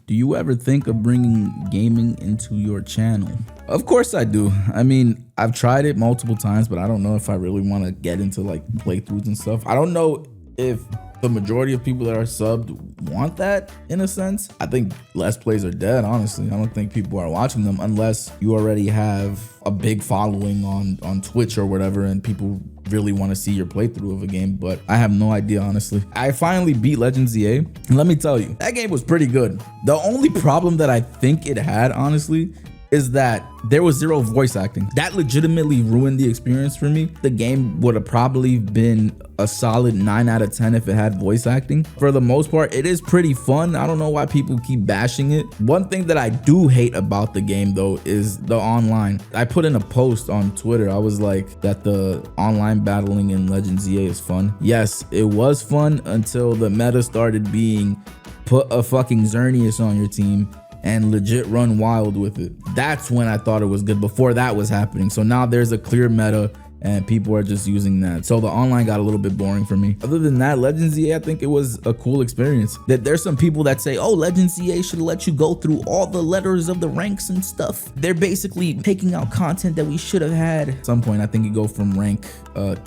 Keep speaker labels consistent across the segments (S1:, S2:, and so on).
S1: Do you ever think of bringing gaming into your channel? Of course I do. I mean, I've tried it multiple times, but I don't know if I really want to get into like playthroughs and stuff. I don't know if the majority of people that are subbed want that in a sense. I think Let's Plays are dead, honestly. I don't think people are watching them unless you already have a big following on Twitch or whatever and people really want to see your playthrough of a game, but I have no idea, honestly. I finally beat Legends EA, and let me tell you, that game was pretty good. The only problem that I think it had, honestly, is that there was zero voice acting. That legitimately ruined the experience for me. The game would have probably been a solid 9 out of 10 if it had voice acting. For the most part, it is pretty fun. I don't know why people keep bashing it. One thing that I do hate about the game though is the online. I put in a post on Twitter. I was like that the online battling in Legends EA is fun. Yes, it was fun until the meta started being put a fucking Xerneas on your team and legit run wild with it. That's when I thought it was good, before that was happening. So now there's a clear meta and people are just using that. So the online got a little bit boring for me. Other than that, Legends EA, I think it was a cool experience. That there's some people that say, oh, Legends EA should let you go through all the letters of the ranks and stuff. They're basically taking out content that we should have had. At some point, I think you go from rank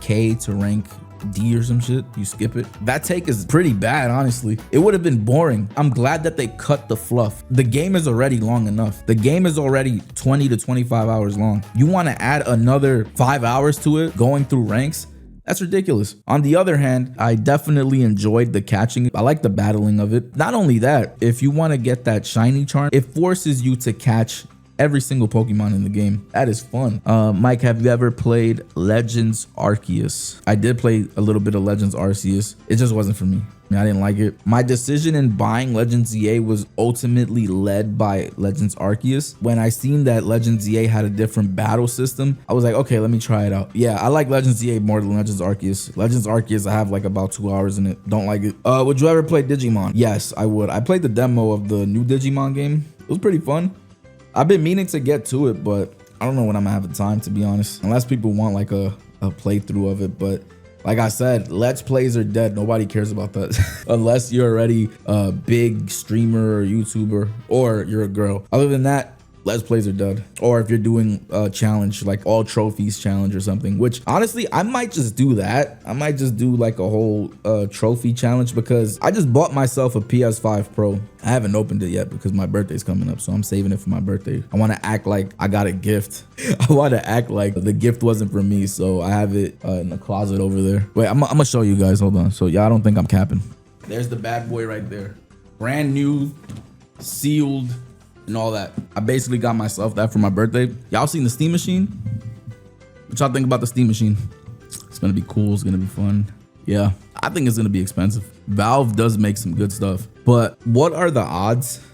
S1: K to rank D or some shit, you skip it. That take is pretty bad, honestly. It would have been boring. I'm glad that they cut the fluff. The game is already long enough. The game is already 20 to 25 hours long. You want to add another 5 hours to it going through ranks? That's ridiculous. On the other hand, I definitely enjoyed the catching. I like the battling of it. Not only that, if you want to get that shiny charm, it forces you to catch every single Pokemon in the game. That is fun. Mike, have you ever played Legends Arceus? I did play a little bit of Legends Arceus. It just wasn't for me. I didn't like it. My decision in buying Legends EA was ultimately led by Legends Arceus. When I seen that Legends EA had a different battle system, I was like, okay, let me try it out. Yeah, I like Legends EA more than Legends Arceus. Legends Arceus, I have like about 2 hours in it. Don't like it. Would you ever play Digimon? Yes, I would. I played the demo of the new Digimon game. It was pretty fun. I've been meaning to get to it, but I don't know when I'm gonna have the time, to be honest. Unless people want like a playthrough of it. But like I said, Let's Plays are dead. Nobody cares about that. Unless you're already a big streamer or YouTuber or you're a girl. Other than that, Let's Plays are dead. Or if you're doing a challenge, like all trophies challenge or something, which honestly, I might just do that. I might just do like a whole trophy challenge, because I just bought myself a PS5 Pro. I haven't opened it yet because my birthday's coming up, so I'm saving it for my birthday. I want to act like I got a gift. I want to act like the gift wasn't for me, so I have it in the closet over there. Wait, I'm gonna show you guys. Hold on. So y'all don't think I'm capping. There's the bad boy right there. Brand new, sealed, and all that. I basically got myself that for my birthday. Y'all seen the Steam Machine? What y'all think about the Steam Machine? It's gonna be cool. It's gonna be fun. Yeah, I think it's gonna be expensive. Valve does make some good stuff, but what are the odds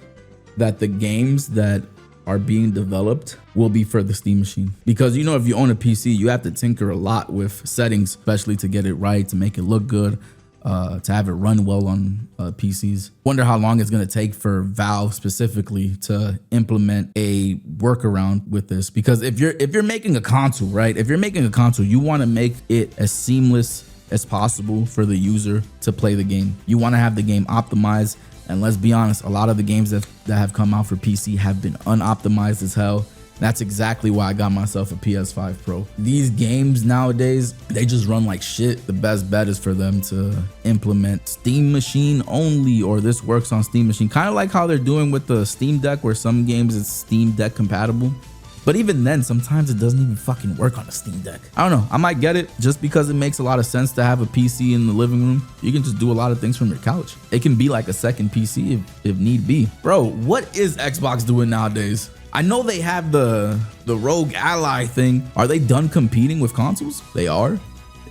S1: that the games that are being developed will be for the Steam Machine? Because you know, if you own a PC, you have to tinker a lot with settings, especially to get it right, to make it look good, to have it run well on PCs. Wonder how long it's gonna take for Valve specifically to implement a workaround with this. Because if you're making a console, right? If you're making a console, you want to make it as seamless as possible for the user to play the game. You want to have the game optimized, and let's be honest, a lot of the games that have come out for PC have been unoptimized as hell. That's exactly why I got myself a PS5 Pro. These games nowadays, they just run like shit. The best bet is for them to implement Steam Machine only, or this works on Steam Machine. Kind of like how they're doing with the Steam Deck, where some games it's Steam Deck compatible. But even then, sometimes it doesn't even fucking work on a Steam Deck. I don't know. I might get it just because it makes a lot of sense to have a PC in the living room. You can just do a lot of things from your couch. It can be like a second PC if need be. Bro, what is Xbox doing nowadays? I know they have the Rogue Ally thing. Are they done competing with consoles? They are?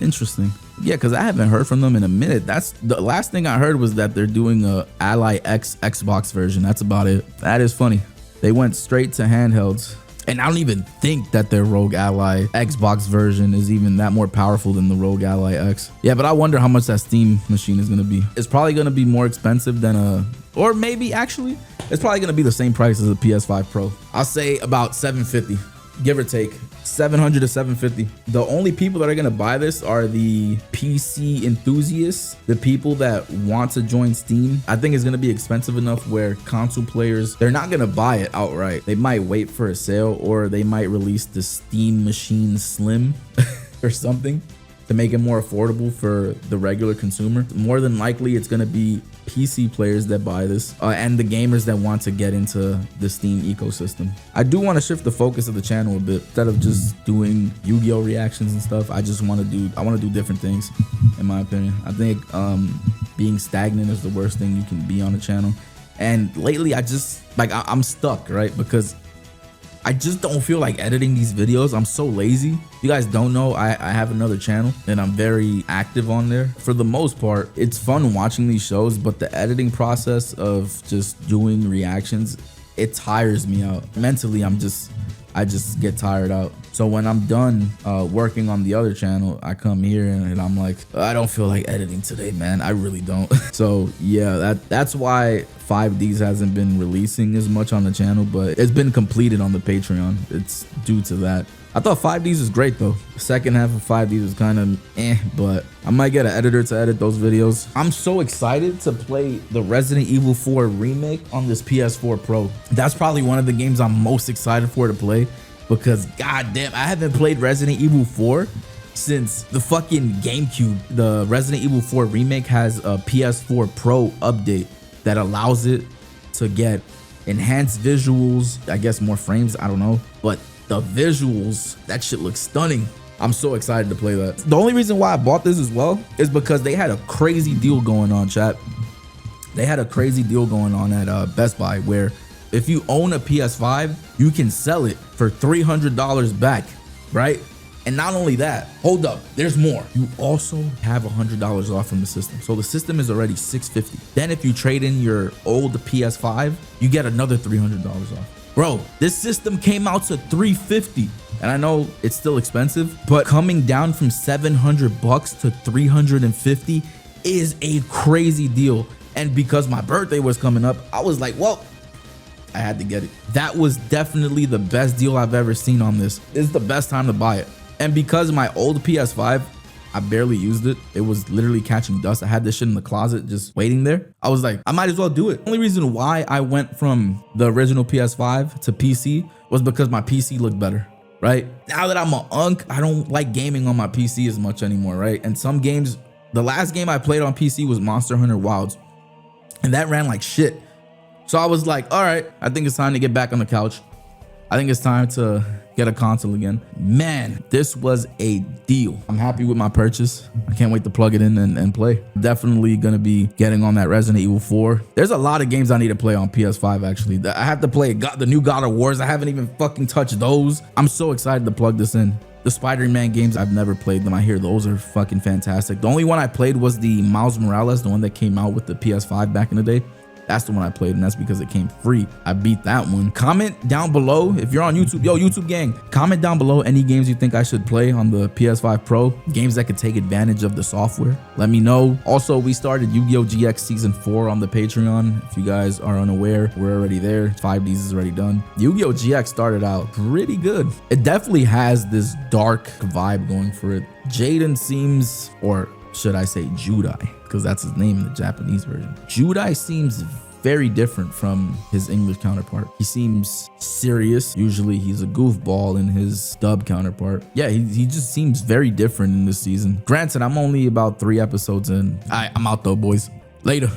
S1: Interesting. Yeah, because I haven't heard from them in a minute. That's the last thing I heard, was that they're doing a Ally X Xbox version. That's about it. That is funny. They went straight to handhelds. And I don't even think that their Rogue Ally Xbox version is even that more powerful than the Rogue Ally X. Yeah, but I wonder how much that Steam Machine is gonna be. It's probably gonna be more expensive than or maybe actually, it's probably gonna be the same price as a PS5 Pro. I'll say about $750. give or take 700 to 750. The only people that are gonna buy this are the PC enthusiasts, the people that want to join Steam. I think it's gonna be expensive enough where console players, they're not gonna buy it outright. They might wait for a sale, or they might release the Steam Machine Slim or something to make it more affordable for the regular consumer. More than likely, it's gonna be PC players that buy this and the gamers that want to get into the Steam ecosystem. I do want to shift the focus of the channel a bit. Instead of just doing Yu-Gi-Oh reactions and stuff, I want to do different things, in my opinion. I think being stagnant is the worst thing you can be on a channel. And lately, I'm stuck, right? Because I just don't feel like editing these videos. I'm so lazy. You guys don't know, I have another channel and I'm very active on there. For the most part, it's fun watching these shows, but the editing process of just doing reactions, it tires me out. Mentally, I just get tired out. So when I'm done working on the other channel, I come here and I'm like, I don't feel like editing today, man. I really don't. So yeah, that's why 5Ds hasn't been releasing as much on the channel, but it's been completed on the Patreon. It's due to that. I thought 5Ds was great though. The second half of 5Ds was kind of but I might get an editor to edit those videos. I'm so excited to play the Resident Evil 4 remake on this PS4 Pro. That's probably one of the games I'm most excited for to play, because goddamn, I haven't played Resident Evil 4 since the fucking GameCube. The Resident Evil 4 remake has a PS4 Pro update that allows it to get enhanced visuals, I guess more frames, I don't know, but the visuals, that shit looks stunning. I'm so excited to play that. The only reason why I bought this as well is because they had a crazy deal going on, chat. They had a crazy deal going on at Best Buy where if you own a PS5, you can sell it for $300 back, right? And not only that, hold up, there's more. You also have $100 off from the system. So the system is already $650. Then if you trade in your old PS5, you get another $300 off. Bro, this system came out to $350. And I know it's still expensive, but coming down from $700 to $350 is a crazy deal. And because my birthday was coming up, I was like, well, I had to get it. That was definitely the best deal I've ever seen on this. It's the best time to buy it. And because my old PS5, I barely used it. It was literally catching dust. I had this shit in the closet just waiting there. I was like, I might as well do it. The only reason why I went from the original PS5 to PC was because my PC looked better, right? Now that I'm an unk, I don't like gaming on my PC as much anymore, right? And some games, the last game I played on PC was Monster Hunter Wilds, and that ran like shit. So I was like, all right, I think it's time to get back on the couch. I think it's time to get a console again. Man, this was a deal. I'm happy with my purchase. I can't wait to plug it in and play. Definitely gonna be getting on that Resident Evil 4. There's a lot of games I need to play on PS5 actually. I have to play the new God of Wars. I haven't even fucking touched those. I'm so excited to plug this in. The Spider-Man games, I've never played them. I hear those are fucking fantastic. The only one I played was the Miles Morales, the one that came out with the PS5 back in the day. That's the one I played, and that's because it came free. I beat that one. Comment down below if you're on YouTube. Yo, YouTube gang, comment down below any games you think I should play on the PS5 Pro. Games that could take advantage of the software. Let me know. Also, we started Yu-Gi-Oh! GX Season 4 on the Patreon. If you guys are unaware, we're already there. 5Ds is already done. Yu-Gi-Oh! GX started out pretty good. It definitely has this dark vibe going for it. Jaden seems, or should I say Judai, because that's his name in the Japanese version. Judai seems very different from his English counterpart. He seems serious. Usually he's a goofball in his dub counterpart. Yeah, he just seems very different in this season. Granted, I'm only about 3 episodes in. I'm out though, boys. Later.